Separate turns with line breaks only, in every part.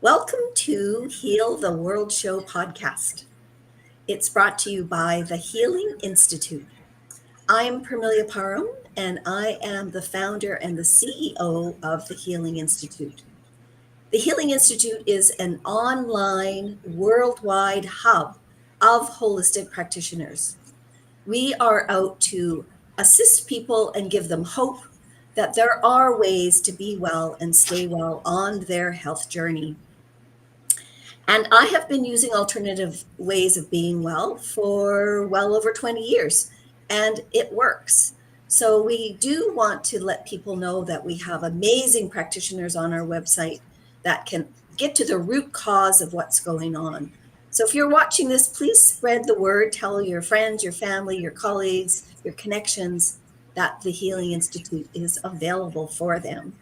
Welcome to Heal the World Show podcast. It's brought to you by the Healing Institute. I'm Permilia Parham, and I am the founder and the CEO of the Healing Institute. The Healing Institute is an online, worldwide hub of holistic practitioners. We are out to assist people and give them hope that there are ways to be well and stay well on their health journey. And I have been using alternative ways of being well for well over 20 years, and it works. So, we do want to let people know that we have amazing practitioners on our website that can get to the root cause of what's going on. So, if you're watching this, please spread the word, tell your friends, your family, your colleagues, your connections that the Healing Institute is available for them.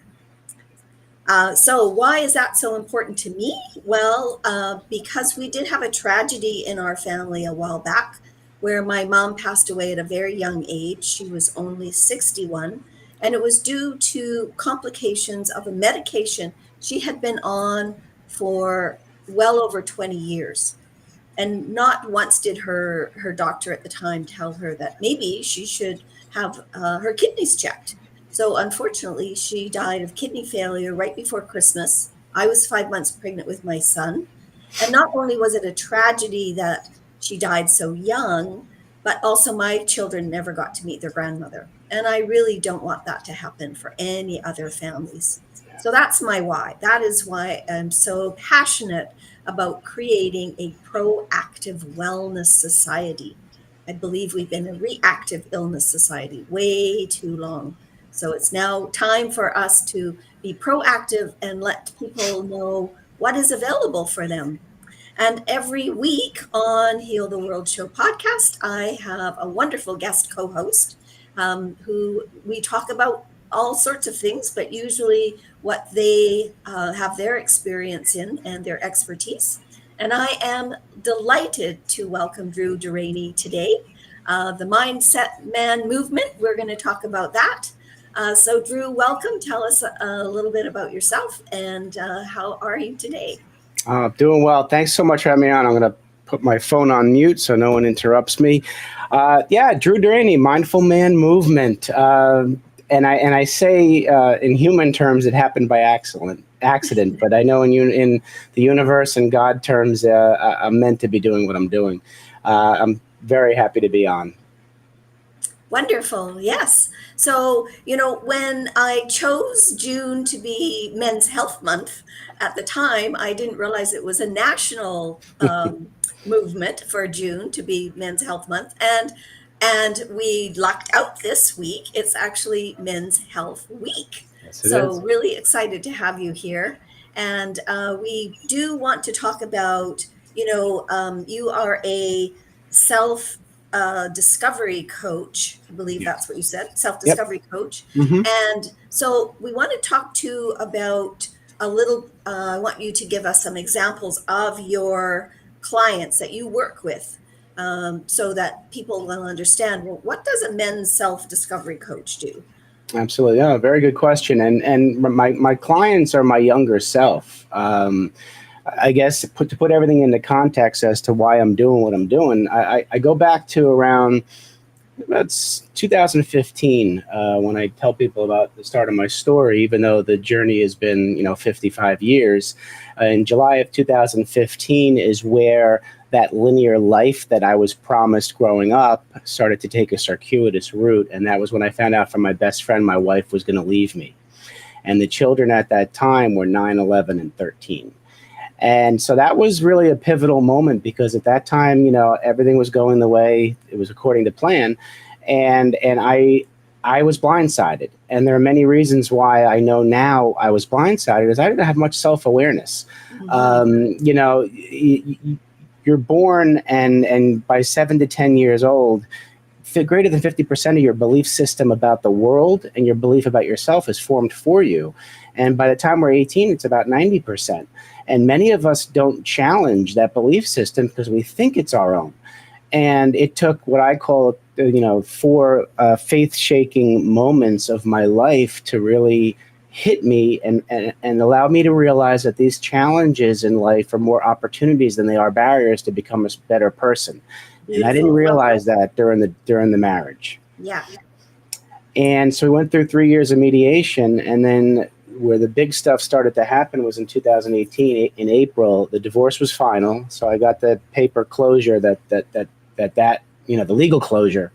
So why is that so important to me? Well, because we did have a tragedy in our family a while back where my mom passed away at a very young age. She was only 61, and it was due to complications of a medication she had been on for well over 20 years. And not once did her doctor at the time tell her that maybe she should have her kidneys checked. So unfortunately, she died of kidney failure right before Christmas. I was 5 months pregnant with my son. And not only was it a tragedy that she died so young, but also my children never got to meet their grandmother. And I really don't want that to happen for any other families. So that's my why. That is why I'm so passionate about creating a proactive wellness society. I believe we've been a reactive illness society way too long. So it's now time for us to be proactive and let people know what is available for them. And every week on Heal the World Show podcast, I have a wonderful guest co host who we talk about all sorts of things, but usually what they have their experience in and their expertise. And I am delighted to welcome Drew Deraney today. The Mindset Man movement, we're going to talk about that. So Drew, welcome. Tell us a little bit about yourself and how are you today?
Doing well. Thanks so much for having me on. I'm going to put my phone on mute so no one interrupts me. Drew Deraney, Mindful Man Movement. And I say in human terms, it happened by accident. But I know in the universe and God terms, I'm meant to be doing what I'm doing. I'm very happy to be on.
Wonderful. Yes. So, when I chose June to be Men's Health Month at the time, I didn't realize it was a national movement for June to be Men's Health Month. And we lucked out this week. It's actually Men's Health Week.
Yes, it
So
is.
really excited to have you here. And we do want to talk about, you are a self discovery coach. I believe that's what you said, self-discovery coach.
Mm-hmm.
And so we want to talk to about a little, I want you to give us some examples of your clients that you work with so that people will understand, well, what does a men's self-discovery coach do?
Absolutely. Yeah, very good question. And my clients are my younger self. I guess to put everything into context as to why I'm doing what I'm doing, I go back to around that's 2015 when I tell people about the start of my story, even though the journey has been 55 years. In July of 2015 is where that linear life that I was promised growing up started to take a circuitous route. And that was when I found out from my best friend my wife was going to leave me. And the children at that time were 9, 11, and 13. And so that was really a pivotal moment because at that time, everything was going the way it was according to plan. And I was blindsided. And there are many reasons why I know now I was blindsided is I didn't have much self-awareness.
Mm-hmm.
You're born and by 7 to 10 years old, greater than 50% of your belief system about the world and your belief about yourself is formed for you. And by the time we're 18, it's about 90%. And many of us don't challenge that belief system because we think it's our own. And it took what I call, 4 faith-shaking moments of my life to really hit me and allowed me to realize that these challenges in life are more opportunities than they are barriers to become a better person. And I didn't
Beautiful.
realize that during the marriage.
Yeah.
And so we went through 3 years of mediation, and then where the big stuff started to happen was in 2018 in April. The divorce was final, so I got the paper closure that the legal closure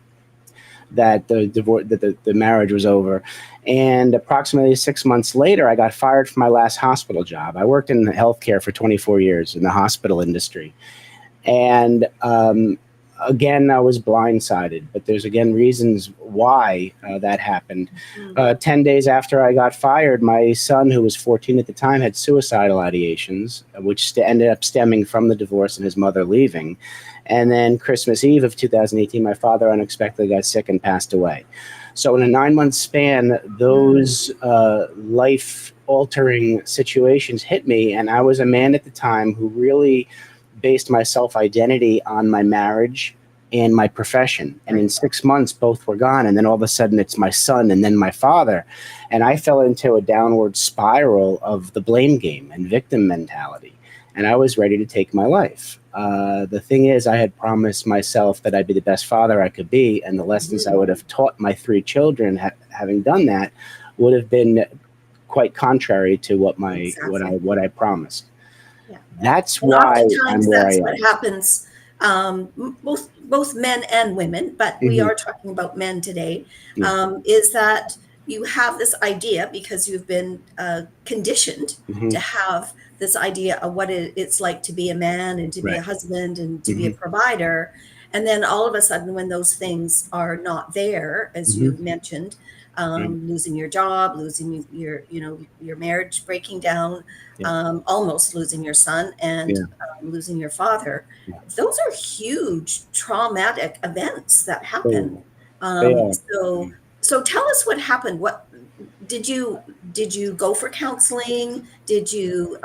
that the divorce that the marriage was over. And approximately 6 months later, I got fired from my last hospital job. I worked in healthcare for 24 years in the hospital industry, and again, I was blindsided, but there's again reasons why that happened. 10 days after I got fired, my son, who was 14 at the time, had suicidal ideations, which ended up stemming from the divorce and his mother leaving. And then Christmas Eve of 2018, my father unexpectedly got sick and passed away. So in a 9-month span, those life-altering situations hit me, and I was a man at the time who really based my self-identity on my marriage and my profession. And in 6 months, both were gone. And then all of a sudden it's my son and then my father. And I fell into a downward spiral of the blame game and victim mentality. And I was ready to take my life. The thing is, I had promised myself that I'd be the best father I could be. And the lessons I would have taught my 3 children, having done that, would have been quite contrary to what I promised.
Yeah.
That's
and
why
oftentimes
I'm where
that's
I
what
am.
happens, both men and women, but we are talking about men today, is that you have this idea because you've been conditioned to have this idea of what it's like to be a man and to be a husband and to be a provider. And then all of a sudden, when those things are not there, as you mentioned, losing your job, losing your marriage breaking down, almost losing your son, and losing your father. Those are huge traumatic events that happen. So tell us what happened. What did you go for counseling? Did you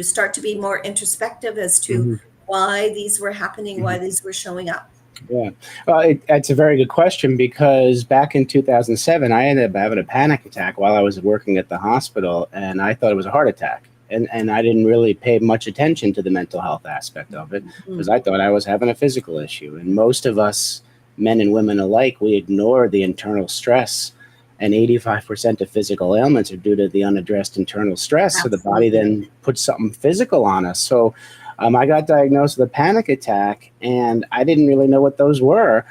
start to be more introspective as to why these were happening, why these were showing up?
Yeah, well, it's a very good question, because back in 2007, I ended up having a panic attack while I was working at the hospital, and I thought it was a heart attack. And I didn't really pay much attention to the mental health aspect of it, because I thought I was having a physical issue. And most of us, men and women alike, we ignore the internal stress. And 85% of physical ailments are due to the unaddressed internal stress.
Absolutely.
So the body then puts something physical on us. So I got diagnosed with a panic attack, and I didn't really know what those were.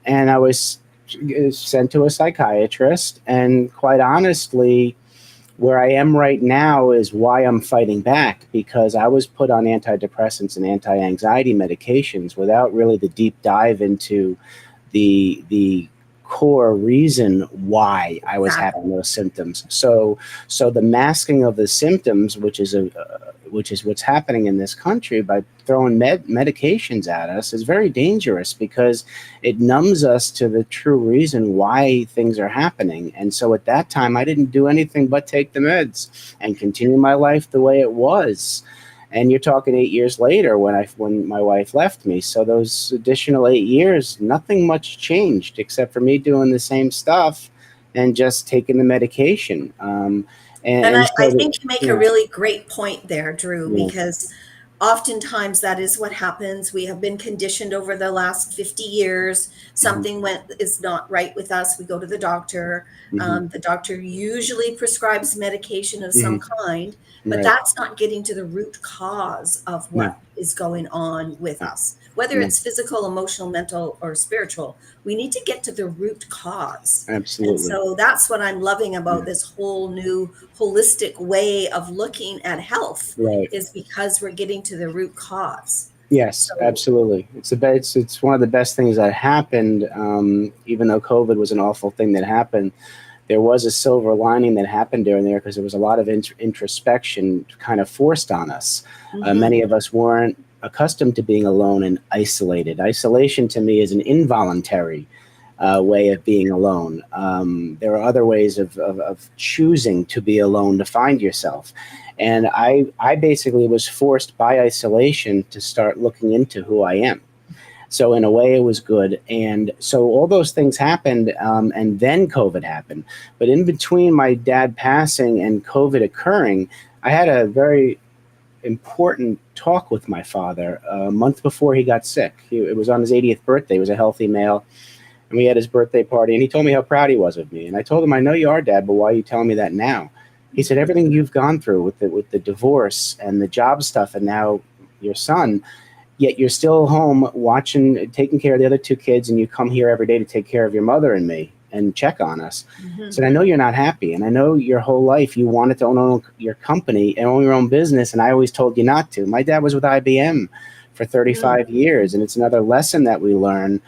And I was sent to a psychiatrist. And quite honestly, where I am right now is why I'm fighting back, because I was put on antidepressants and anti-anxiety medications without really the deep dive into the core reason why I was having those symptoms. So the masking of the symptoms, which is what's happening in this country by throwing medications at us, is very dangerous, because it numbs us to the true reason why things are happening. And so at that time, I didn't do anything but take the meds and continue my life the way it was. And you're talking 8 years later when my wife left me. So those additional 8 years, nothing much changed except for me doing the same stuff and just taking the medication.
And I think you make a really great point there, Drew, because oftentimes that is what happens. We have been conditioned over the last 50 years. Something is not right with us. We go to the doctor. The doctor usually prescribes medication of some kind, but that's not getting to the root cause of what is going on with us. Whether it's physical, emotional, mental, or spiritual, we need to get to the root cause.
Absolutely.
And so that's what I'm loving about this whole new holistic way of looking at health, is because we're getting to the root cause.
Yes, absolutely. It's one of the best things that happened. Even though COVID was an awful thing that happened, there was a silver lining that happened during there, because there was a lot of introspection kind of forced on us. Many of us weren't accustomed to being alone and isolated. Isolation to me is an involuntary way of being alone. There are other ways of choosing to be alone, to find yourself. And I basically was forced by isolation to start looking into who I am. So in a way, it was good. And so all those things happened, and then COVID happened. But in between my dad passing and COVID occurring, I had a very important talk with my father a month before he got sick. It was on his 80th birthday. He was a healthy male. And we had his birthday party, and he told me how proud he was of me. And I told him, I know you are, Dad, but why are you telling me that now? He said, everything you've gone through with the divorce and the job stuff and now your son, yet you're still home watching, taking care of the other two kids, and you come here every day to take care of your mother and me and check on us.
Mm-hmm.
So I know you're not happy, and I know your whole life you wanted to own your company and own your own business, and I always told you not to. My dad was with IBM for 35 years, and it's another lesson that we learn.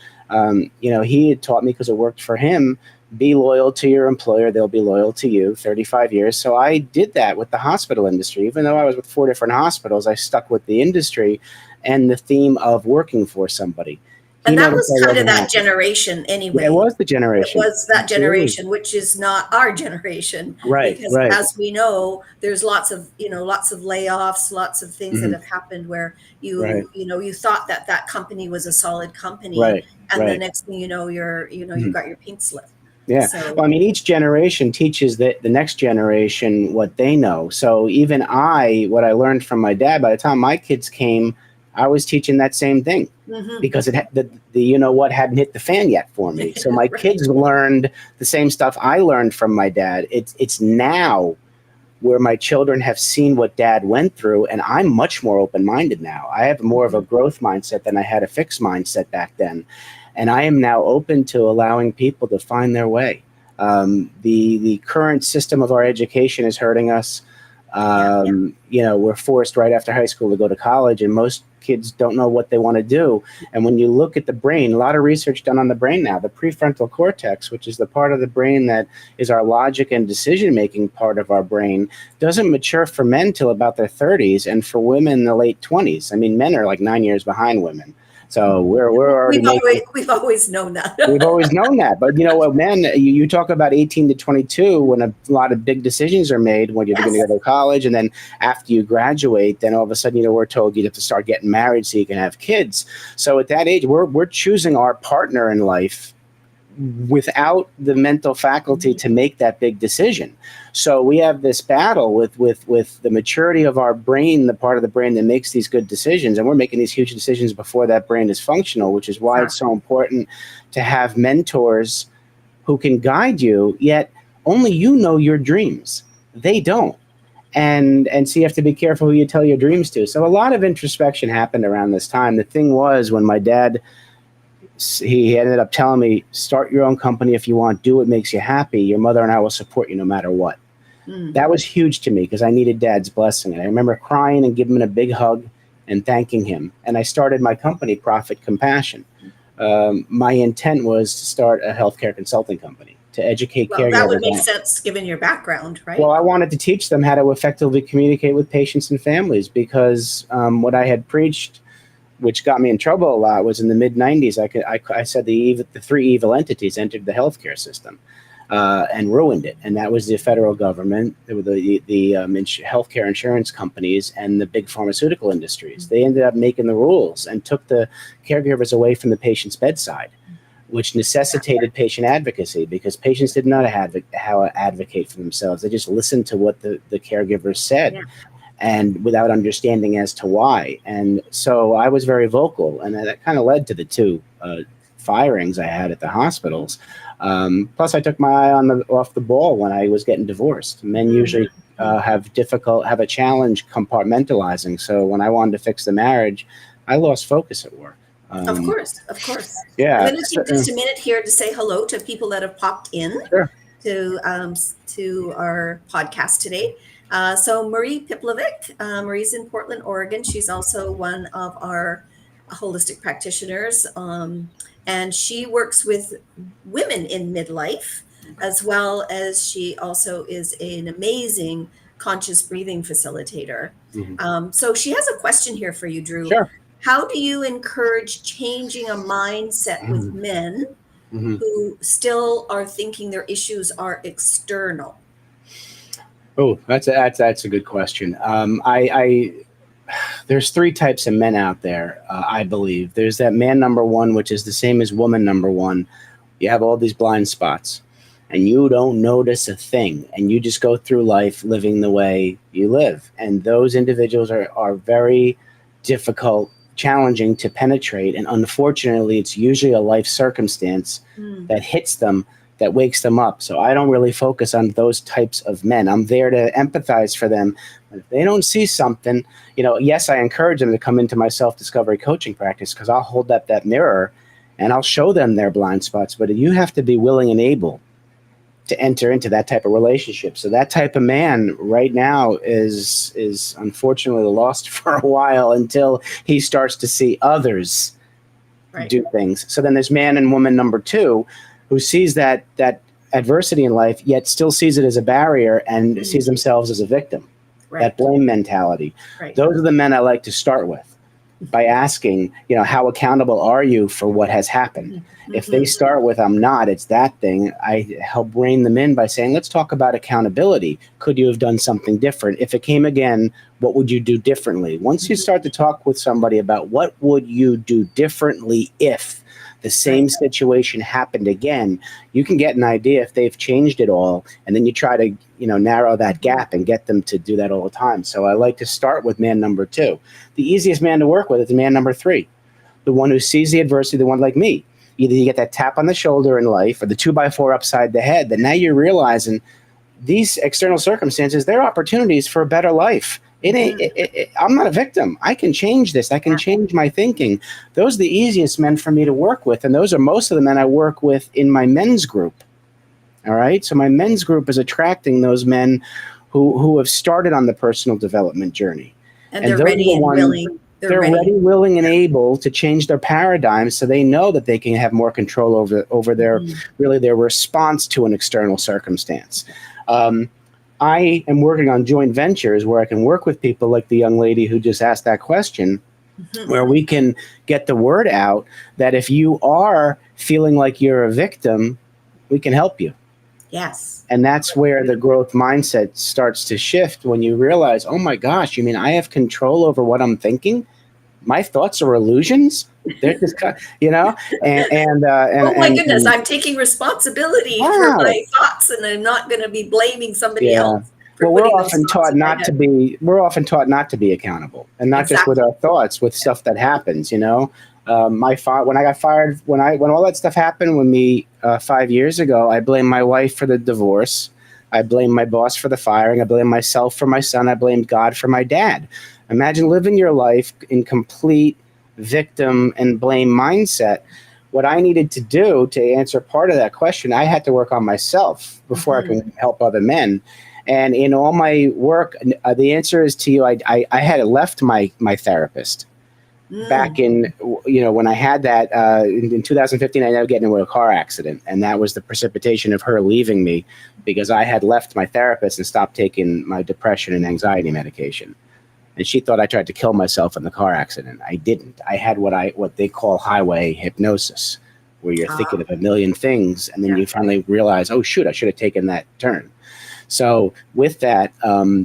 He had taught me, because it worked for him, be loyal to your employer, they'll be loyal to you. 35 years. So I did that with the hospital industry. Even though I was with 4 different hospitals, I stuck with the industry and the theme of working for somebody.
And that was kind of that generation anyway.
Yeah, it was the generation.
It was that generation, which is not our generation.
Right,
because
right.
As we know, there's lots of layoffs, lots of things that have happened where you thought that company was a solid company.
Right,
and
right.
the next thing you know, you got your pink slip.
Yeah.
So,
well, I mean, each generation teaches the next generation what they know. So even what I learned from my dad, by the time my kids came, I was teaching that same thing because hadn't hit the fan yet for me. So my kids learned the same stuff I learned from my dad. It's now where my children have seen what dad went through, and I'm much more open-minded now. I have more of a growth mindset than I had a fixed mindset back then. And I am now open to allowing people to find their way. The current system of our education is hurting us. We're forced right after high school to go to college, and most kids don't know what they want to do. And when you look at the brain, a lot of research done on the brain now, the prefrontal cortex, which is the part of the brain that is our logic and decision-making part of our brain, doesn't mature for men till about their 30s, and for women, the late 20s. I mean, men are like 9 years behind women. So we're already
we've always known that.
We've always known that. But men, you talk about 18 to 22 when a lot of big decisions are made when you're going to go to college. And then after you graduate, then all of a sudden, we're told you have to start getting married so you can have kids. So at that age, we're choosing our partner in life without the mental faculty to make that big decision. So we have this battle with the maturity of our brain, the part of the brain that makes these good decisions. And we're making these huge decisions before that brain is functional, which is why it's so important to have mentors who can guide you, yet only you know your dreams. They don't. And so you have to be careful who you tell your dreams to. So a lot of introspection happened around this time. The thing was, when my dad, he ended up telling me, start your own company if you want, do what makes you happy. Your mother and I will support you no matter what. That was huge to me because I needed Dad's blessing. And I remember crying and giving him a big hug and thanking him. And I started my company, Profit Compassion. My intent was to start a healthcare consulting company to educate caregivers.
That would make sense given your background, right?
Well, I wanted to teach them how to effectively communicate with patients and families because what I had preached, which got me in trouble a lot, was in the mid-90s. I said the 3 evil entities entered the healthcare system and ruined it. And that was the federal government, the healthcare insurance companies, and the big pharmaceutical industries. They ended up making the rules and took the caregivers away from the patient's bedside, which necessitated patient advocacy because patients didn't know how to advocate for themselves. They just listened to what the caregivers said. Yeah. And without understanding as to why. And so I was very vocal, and that kind of led to the 2 firings I had at the hospitals. Plus, I took my eye off the ball when I was getting divorced. Men usually have a challenge compartmentalizing. So when I wanted to fix the marriage, I lost focus at work.
Of course.
Yeah.
I'm going to take just a minute here to say hello to people that have popped in to our podcast today. So Marie Piplovic, Marie's in Portland, Oregon. She's also one of our holistic practitioners, and she works with women in midlife, as well as she also is an amazing conscious breathing facilitator. So she has a question here for you, Drew.
Sure.
How do you encourage changing a mindset with men who still are thinking their issues are external?
Oh, that's a good question. there's three types of men out there, I believe. There's that man number one, which is the same as woman number one. You have all these blind spots and you don't notice a thing, and you just go through life living the way you live. And those individuals are very difficult, challenging to penetrate. And unfortunately, it's usually a life circumstance that hits them, that wakes them up. So I don't really focus on those types of men. I'm there to empathize for them. But if they don't see something, yes, I encourage them to come into my self-discovery coaching practice, because I'll hold up that mirror and I'll show them their blind spots. But you have to be willing and able to enter into that type of relationship. So that type of man right now is unfortunately lost for a while until he starts to see others do things. So then there's man and woman number two, who sees that adversity in life, yet still sees it as a barrier and sees themselves as a victim. That blame mentality. Those are the men I like to start with by asking, how accountable are you for what has happened? If they start with, I'm not, it's that thing, I help rein them in by saying, let's talk about accountability. Could you have done something different? If it came again, what would you do differently? Once you start to talk with somebody about what would you do differently if the same situation happened again, you can get an idea if they've changed it all, and then you try to narrow that gap and get them to do that all the time. So I like to start with man number two. The easiest man to work with is man number three, the one who sees the adversity, the one like me. Either you get that tap on the shoulder in life or the 2x4 upside the head, that now you're realizing these external circumstances, they're opportunities for a better life. I'm not a victim. I can change this. I can change my thinking. Those are the easiest men for me to work with. And those are most of the men I work with in my men's group. All right. So my men's group is attracting those men who have started on the personal development journey.
And they're ready and willing.
They're ready, willing, and able to change their paradigm, so they know that they can have more control over their their response to an external circumstance. I am working on joint ventures where I can work with people like the young lady who just asked that question, where we can get the word out that if you are feeling like you're a victim, we can help you.
Yes.
And that's where the growth mindset starts to shift, when you realize, oh my gosh, you mean I have control over what I'm thinking? My thoughts are illusions? They're just, and
oh my goodness, I'm taking responsibility for my thoughts, and I'm not going to be blaming somebody else.
Well, we're often taught not to be accountable, and not just with our thoughts, with stuff that happens. When I got fired, when all that stuff happened with me 5 years ago, I blamed my wife for the divorce. I blamed my boss for the firing. I blamed myself for my son. I blamed God for my dad. Imagine living your life in complete victim and blame mindset. What I needed to do to answer part of that question, I had to work on myself before I can help other men. And in all my work, the answer is to you, I had left my therapist. Back in, when I had that, in 2015, I ended up getting into a car accident. And that was the precipitation of her leaving me, because I had left my therapist and stopped taking my depression and anxiety medication. And she thought I tried to kill myself in the car accident. I didn't. I had what they call highway hypnosis, where you're thinking of a million things, and then you finally realize, oh, shoot, I should have taken that turn. So with that,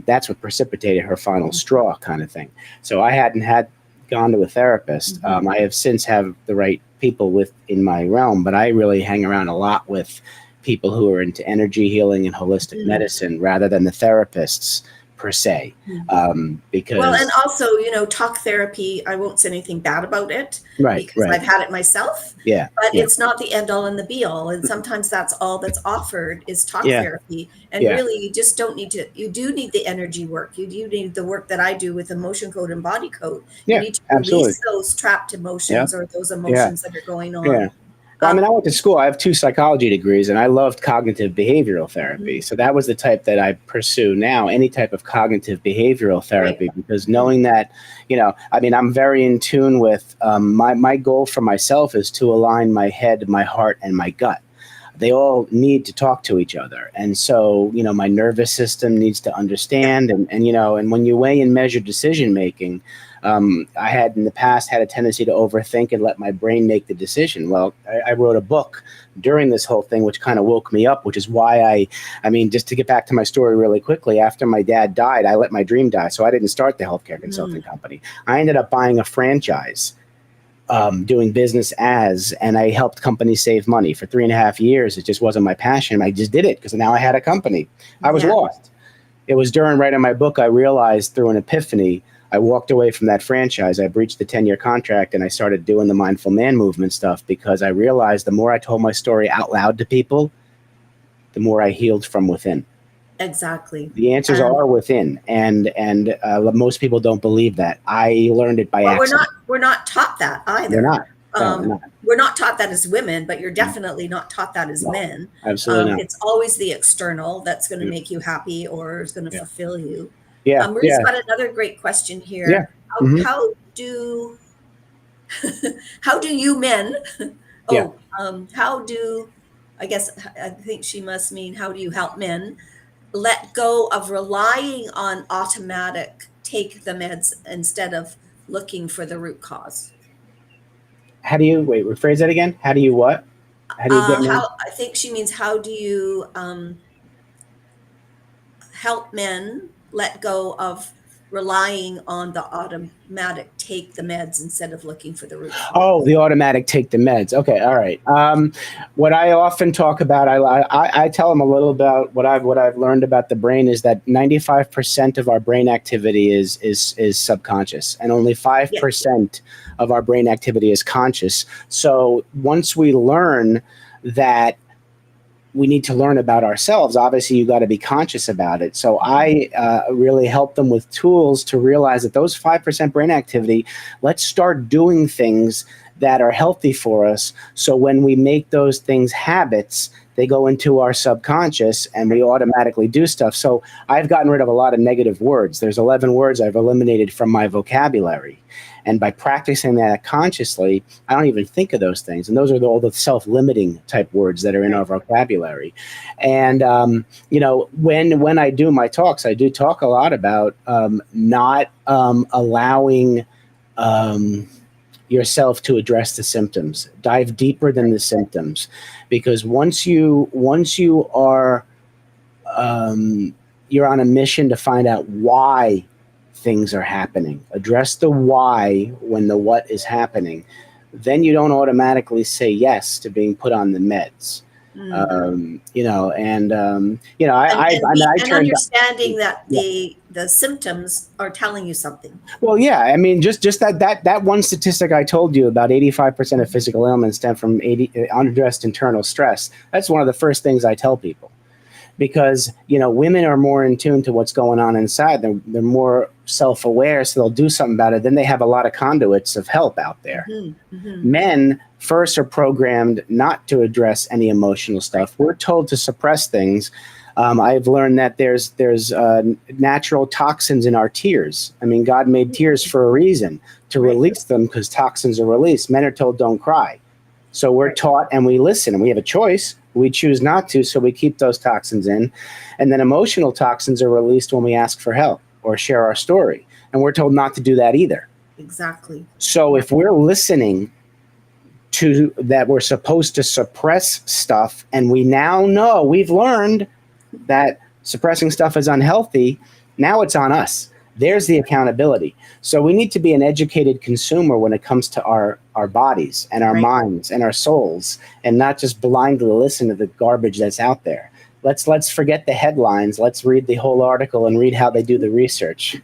that's what precipitated her final straw kind of thing. So I hadn't gone to a therapist. I have since have the right people in my realm, but I really hang around a lot with people who are into energy healing and holistic medicine rather than the therapists per se. Because
and also, talk therapy, I won't say anything bad about it, because I've had it myself. But it's not the end all and the be all. And sometimes that's all that's offered is talk therapy. And really, you just don't need to. You do need the energy work. You do need the work that I do with emotion code and body code. You need to release those trapped emotions or those emotions that are going on.
Well, I went to school. I have 2 psychology degrees, and I loved cognitive behavioral therapy. So that was the type that I pursue now, any type of cognitive behavioral therapy, because knowing that, I'm very in tune with my goal for myself is to align my head, my heart, and my gut. they all need to talk to each other. And so, my nervous system needs to understand. And when you weigh and measure decision making, I had in the past had a tendency to overthink and let my brain make the decision. Well, I wrote a book during this whole thing, which kind of woke me up, which is why just to get back to my story really quickly, after my dad died, I let my dream die. So I didn't start the healthcare consulting company. I ended up buying a franchise, doing business and I helped companies save money for 3.5 years. It just wasn't my passion. I just did it because now I had a company. I was lost. It was during writing my book, I realized through an epiphany, I walked away from that franchise. I breached the 10-year contract and I started doing the Mindful Man movement stuff because I realized the more I told my story out loud to people, the more I healed from within.
Exactly.
The answers are within, and most people don't believe that. I learned it by accident.
We're not taught that either.
We're not. No, we're not.
We're not taught that as women, but you're definitely not taught that as men.
Absolutely not.
It's always the external that's going to make you happy or is going to fulfill you.
Yeah.
Marie's got another great question here.
Yeah.
How do you men? I think she must mean how do you help men let go of relying on automatic take the meds instead of looking for the root cause?
How do you rephrase that again? How do you what? How do you get men?
I think she means how do you help men let go of relying on the automatic take the meds instead of looking for the root cause?
Oh, the automatic take the meds. Okay, all right. What I often talk about, I tell them a little about what I've learned about the brain is that 95% of our brain activity is subconscious, and only 5% of our brain activity is conscious. So once we learn that we need to learn about ourselves, obviously you got to be conscious about it. So I really help them with tools to realize that those 5% brain activity, let's start doing things that are healthy for us. So when we make those things habits, they go into our subconscious and we automatically do stuff. So I've gotten rid of a lot of negative words. There's 11 words I've eliminated from my vocabulary. And by practicing that consciously, I don't even think of those things. And those are all the self-limiting type words that are in our vocabulary. And, when I do my talks, I do talk a lot about not allowing yourself to address the symptoms. Dive deeper than the symptoms. Because once you are, you're on a mission to find out why things are happening. Address the why when the what is happening. Then you don't automatically say yes to being put on the meds.
Understanding that the symptoms are telling you something.
Well, yeah. I mean, just that one statistic I told you about 85% of physical ailments stem from unaddressed internal stress. That's one of the first things I tell people. Because, women are more in tune to what's going on inside. They're more self-aware, so they'll do something about it. Then they have a lot of conduits of help out there. Men first are programmed not to address any emotional stuff. We're told to suppress things. I've learned that there's natural toxins in our tears. I mean, God made tears for a reason, to release them because toxins are released. Men are told don't cry. So we're taught and we listen and we have a choice. We choose not to, so we keep those toxins in. And then emotional toxins are released when we ask for help or share our story. And we're told not to do that either.
Exactly.
So if we're listening to that, we're supposed to suppress stuff, and we now know, we've learned that suppressing stuff is unhealthy, now it's on us. There's the accountability. So we need to be an educated consumer when it comes to our bodies and our minds and our souls, and not just blindly listen to the garbage that's out there. Let's forget the headlines. Let's read the whole article and read how they do the research.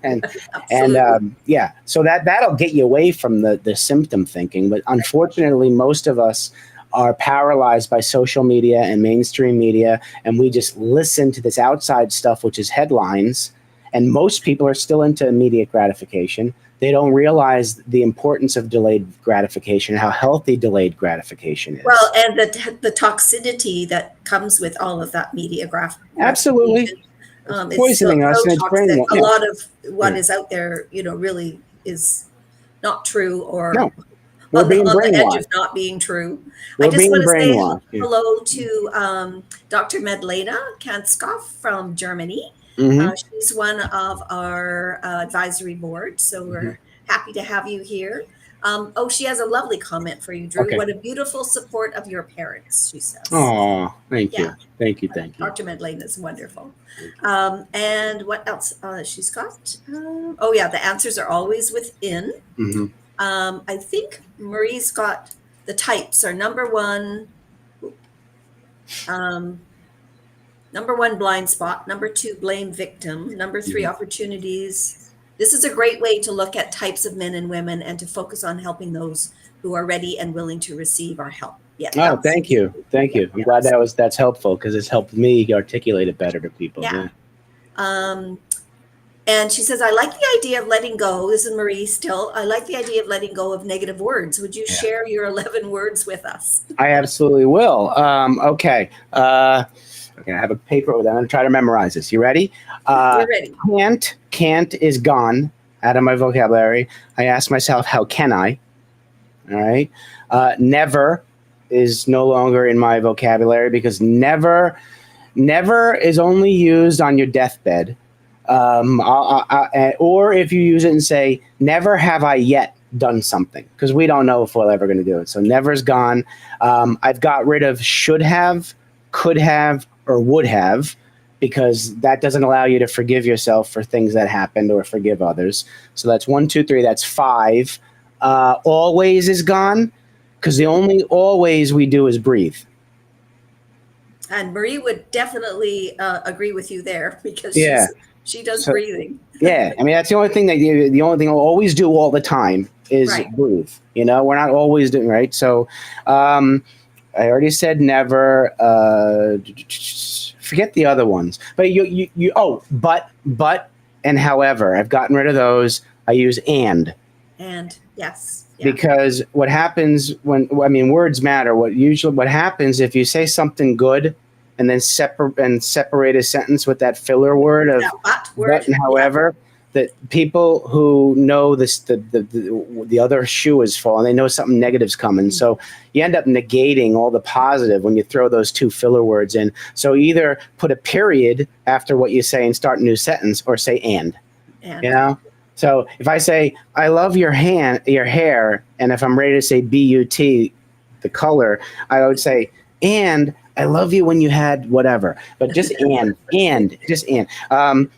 So that'll get you away from the symptom thinking. But unfortunately, most of us are paralyzed by social media and mainstream media, and we just listen to this outside stuff, which is headlines. And most people are still into immediate gratification. They don't realize the importance of delayed gratification, how healthy delayed gratification is.
Well, and the toxicity that comes with all of that media gratification.
Absolutely. It's poisoning us. And it's brain.
A lot of what is out there, really is not true or
We're being
on the edge of
brainwashed.
not being true. I
We're
just
being
want to say
brainwashed. Yeah.
hello to Dr. Medlena Kanskoff from Germany.
Hmm.
She's one of our advisory board, so
Hmm.
we're happy to have you here. She has a lovely comment for you, Drew.
Okay.
What a beautiful support of your parents, she says.
Oh, thank
Yeah.
you. Thank you. Thank you.
Dr. Medlane is wonderful.
Thank you.
And what else she's got? The answers are always within.
Hmm.
I think Marie's got the types are number one, blind spot, number two, blame victim, number three, opportunities. This is a great way to look at types of men and women and to focus on helping those who are ready and willing to receive our help. Yeah.
Oh, thank you. Thank you. I'm glad that's helpful because it's helped me articulate it better to people.
Yeah. And she says, I like the idea of letting go. This is Marie still. I like the idea of letting go of negative words. Would you share your 11 words with us?
I absolutely will. Okay. I have a paper with that. I'm going to try to memorize this. You ready?
We're ready.
Can't is gone out of my vocabulary. I ask myself, how can I? All right. Never is no longer in my vocabulary because never is only used on your deathbed. Or if you use it and say, never have I yet done something, because we don't know if we're ever going to do it. So never's gone. I've got rid of should have, could have, or would have, because that doesn't allow you to forgive yourself for things that happened or forgive others. So that's 1, 2, 3. That's 5. Always is gone, because the only always we do is breathe.
And Marie would definitely agree with you there because she does breathing.
Yeah, I mean that's the only thing I'll always do all the time is breathe. We're not always doing right. So I already said never. Forget the other ones. But but and however, I've gotten rid of those. I use and
yes. Yeah.
Because what happens words matter. What happens if you say something good and then separate a sentence with that filler word of but and however, that people who know this the other shoe is falling, they know something negative's coming. So you end up negating all the positive when you throw those two filler words in. So either put a period after what you say and start a new sentence, or say and. So if I say, I love your hair, and if I'm ready to say B-U-T, the color, I would say, and I love you when you had whatever. But just just and.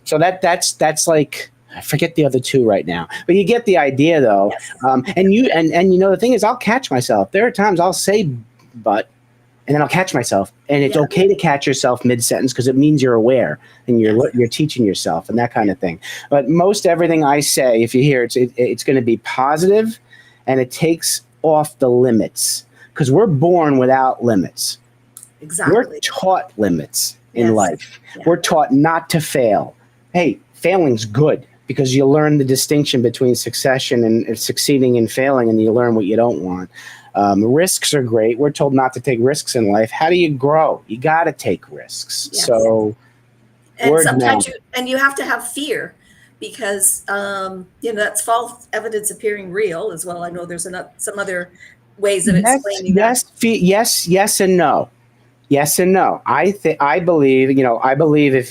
So that's like, I forget the other two right now. But you get the idea, though.
Yes.
And the thing is, I'll catch myself. There are times I'll say but, and then I'll catch myself. And it's okay to catch yourself mid-sentence because it means you're aware and you're teaching yourself and that kind of thing. But most everything I say, if you hear it's going to be positive, and it takes off the limits because we're born without limits.
Exactly.
We're taught limits in life. Yeah. We're taught not to fail. Hey, failing's good because you learn the distinction between succession and succeeding and failing, and you learn what you don't want. Risks are great. We're told not to take risks in life. How do you grow? You got to take risks. Yes. So,
and sometimes you have to have fear because that's false evidence appearing real as well. I know there's some other ways of explaining that.
Yes, and no. Yes and no. I believe if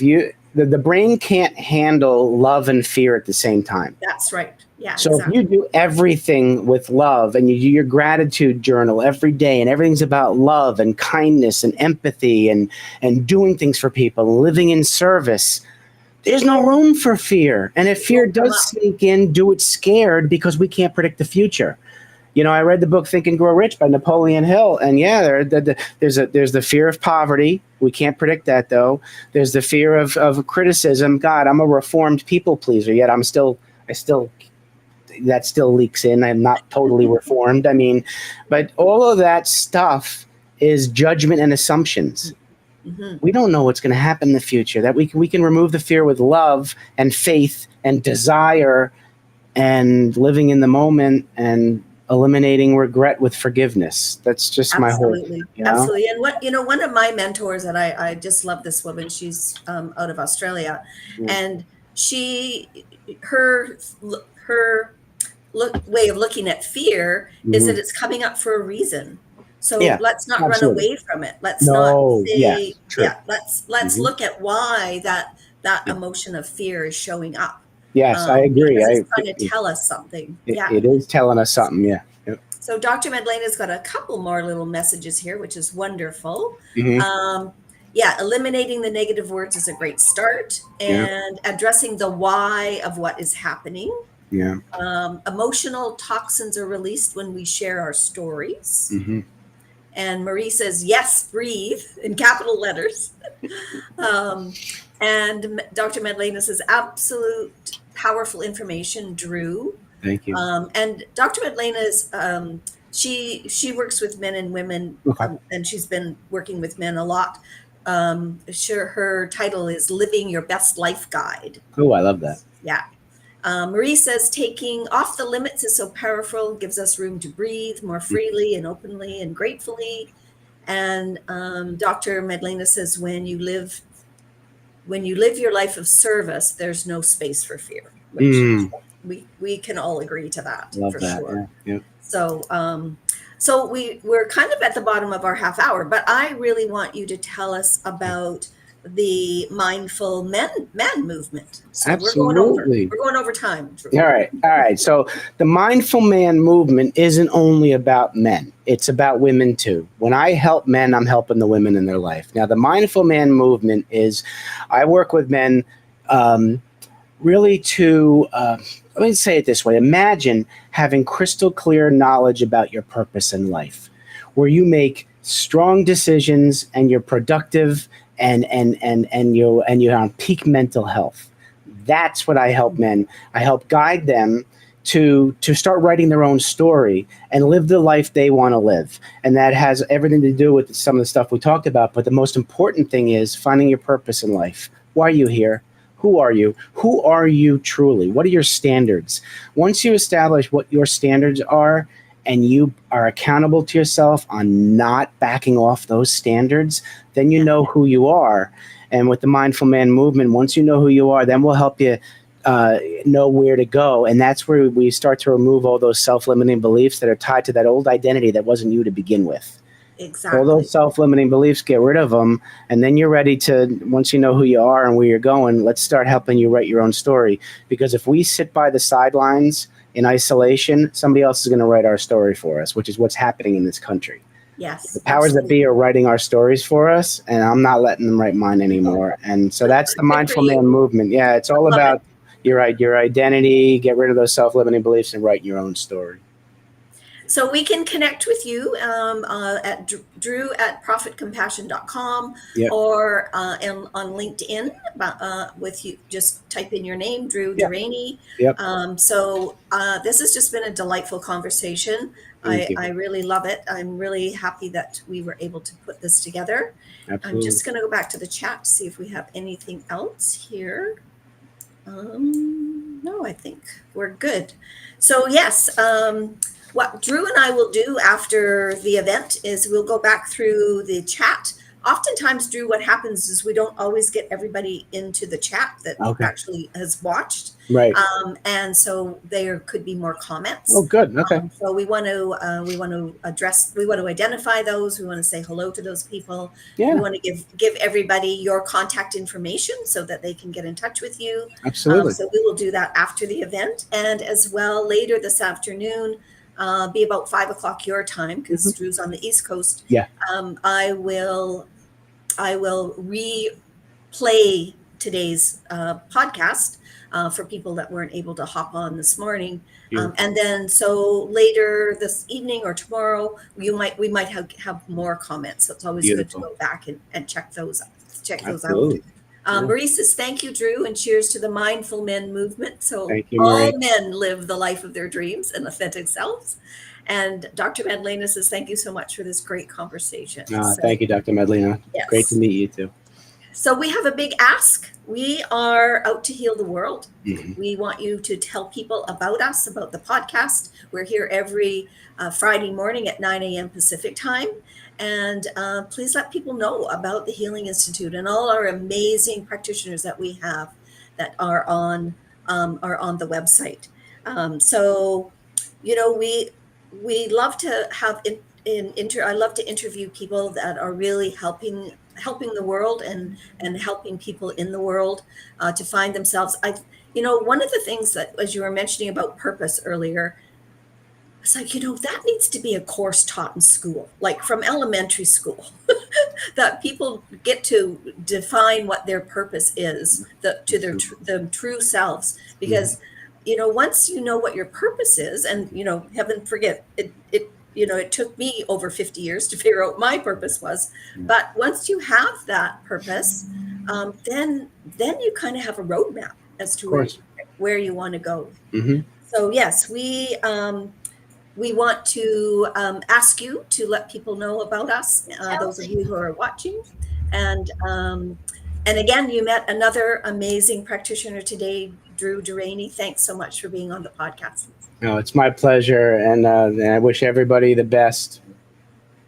the brain can't handle love and fear at the same time.
That's right. Yeah.
So if you do everything with love and you do your gratitude journal every day and everything's about love and kindness and empathy and doing things for people, living in service, there's no room for fear. And if fear does sneak in, do it scared because we can't predict the future. I read the book Think and Grow Rich by Napoleon Hill, and there's the fear of poverty. We can't predict that, though. There's the fear of criticism. God, I'm a reformed people pleaser, yet that still leaks in. I'm not totally reformed. But all of that stuff is judgment and assumptions. Mm-hmm. We don't know what's going to happen in the future. That we can remove the fear with love and faith and desire and living in the moment and eliminating regret with forgiveness. That's just
Absolutely.
My whole,
Absolutely. And one of my mentors, and I just love this woman, she's out of Australia, and her way of looking at fear is that
Mhm.
it's coming up for a reason. So
Yeah,
let's not run
absolutely.
away from it. Let's not
No,
say,
yes, true.
yeah, let's
Mhm.
look at why that
Yeah.
emotion of fear is showing up.
Yes, I agree.
Because it's trying to tell us something. Yeah.
It is telling us something. Yeah. Yep.
So Dr. Madlena's got a couple more little messages here, which is wonderful.
Hmm.
Um, yeah, eliminating the negative words is a great start,
Yeah.
and addressing the why of what is happening.
Yeah.
Emotional toxins are released when we share our stories.
Hmm.
And Marie says, yes, breathe in capital letters. um, and Dr. Madlena says, absolute powerful information, Drew.
Thank you.
And Dr. Madlena is, she works with men and women,
Okay.
and she's been working with men a lot. Sure, her title is Living Your Best Life Guide.
Oh, I love that.
Yeah. Marie says taking off the limits is so powerful, gives us room to breathe more freely and openly and gratefully. And Dr. Madlena says when you live your life of service, there's no space for fear, which
Mm,
we can all agree to that
love
for
that.
sure.
Yeah. Yeah.
So we're kind of at the bottom of our half hour, but I really want you to tell us about the mindful man movement. So
Absolutely.
we're going over time. Drew.
All right. All right. So the mindful man movement isn't only about men. It's about women too. When I help men, I'm helping the women in their life. Now, the mindful man movement is, I work with men, really to, let me say it this way. Imagine having crystal clear knowledge about your purpose in life, where you make strong decisions and you're productive and you're on peak mental health. That's what I help men. I help guide them to start writing their own story and live the life they want to live. And that has everything to do with some of the stuff we talked about. But the most important thing is finding your purpose in life. Why are you here? Who are you? Who are you truly? What are your standards? Once you establish what your standards are and you are accountable to yourself on not backing off those standards, then you know who you are. And with the Mindful Man movement, once you know who you are, then we'll help you know where to go. And that's where we start to remove all those self-limiting beliefs that are tied to that old identity that wasn't you to begin with.
Exactly.
All those self-limiting beliefs, get rid of them. And then you're ready to, once you know who you are and where you're going, let's start helping you write your own story. Because if we sit by the sidelines in isolation, somebody else is going to write our story for us, which is what's happening in this country.
Yes.
The powers that be are writing our stories for us, and I'm not letting them write mine anymore. And so that's the Mindful Man movement. Yeah, it's all about your identity, get rid of those self-limiting beliefs, and write your own story.
So we can connect with you at drew@profitcompassion.com or on LinkedIn with you. Just type in your name, Drew Deraney.
Yep.
So this has just been a delightful conversation. I really love it. I'm really happy that we were able to put this together.
Absolutely.
I'm just going to go back to the chat to see if we have anything else here. No, I think we're good. So yes, what Drew and I will do after the event is we'll go back through the chat. Oftentimes, Drew, what happens is we don't always get everybody into the chat that actually has watched.
Right.
And so there could be more comments.
Oh, good. Okay.
So we want to identify those. We want to say hello to those people.
Yeah.
We want to give everybody your contact information so that they can get in touch with you.
Absolutely.
So we will do that after the event, and as well later this afternoon. Be about 5 o'clock your time because Drew's on the East Coast.
Yeah.
I will replay today's podcast for people that weren't able to hop on this morning. And then so later this evening or tomorrow, we might have more comments. So it's always good to go back and check those out. Marie says, thank you, Drew, and cheers to the Mindful Men movement. So all men live the life of their dreams and authentic selves. And Dr. Madlena says, thank you so much for this great conversation.
Thank you, Dr. Madlena. Yes. Great to meet you too.
So we have a big ask. We are out to heal the world. We want you to tell people about us, about the podcast. We're here every Friday morning at 9 a.m. Pacific time. And please let people know about the Healing Institute and all our amazing practitioners that we have that are on the website. So you know, we love to have I love to interview people that are really helping the world and helping people in the world to find themselves. You know, one of the things that, as you were mentioning about purpose earlier, it's like, you know, that needs to be a course taught in school, like from elementary school, that people get to define what their purpose is, to their true selves. Because, you know, once you know what your purpose is, and, you know, heaven forget it, you know, it took me over 50 years to figure out my purpose was. But once you have that purpose, then you kind of have a roadmap as
Of
to
course.
where you want to go.
Hmm.
So yes, we want to ask you to let people know about us, those of you who are watching. And again, you met another amazing practitioner today, Drew Deraney. Thanks so much for being on the podcast.
No, it's my pleasure, and I wish everybody the best.